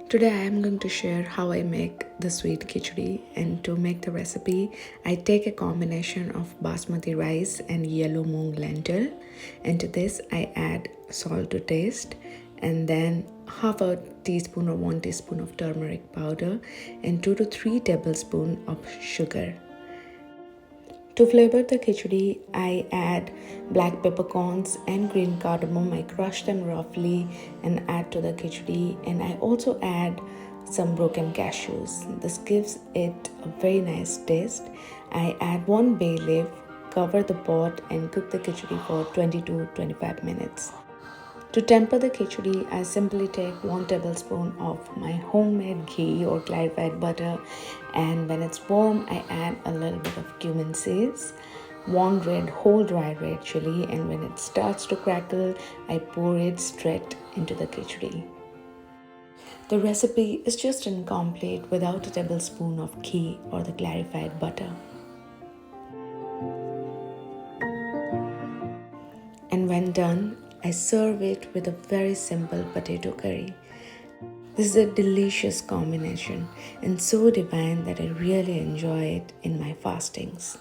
Today I am going to share how I make the sweet khichdi, and to make the recipe I take a combination of basmati rice and yellow moong lentil. And to this I add salt to taste, and then half a teaspoon or 1 teaspoon of turmeric powder and 2 to 3 tablespoons of sugar. To flavor the khichdi, I add black peppercorns and green cardamom. I crush them roughly and add to the khichdi, and I also add some broken cashews. This gives it a very nice taste. I add 1 bay leaf, cover the pot and cook the khichdi for 20 to 25 minutes. To temper the khichdi, I simply take 1 tablespoon of my homemade ghee or clarified butter, and when it's warm, I add a little bit of cumin seeds, 1 whole dry red chili, and when it starts to crackle, I pour it straight into the khichdi. The recipe is just incomplete without a tablespoon of ghee or the clarified butter. And when done, I serve it with a very simple potato curry. This is a delicious combination and so divine that I really enjoy it in my fastings.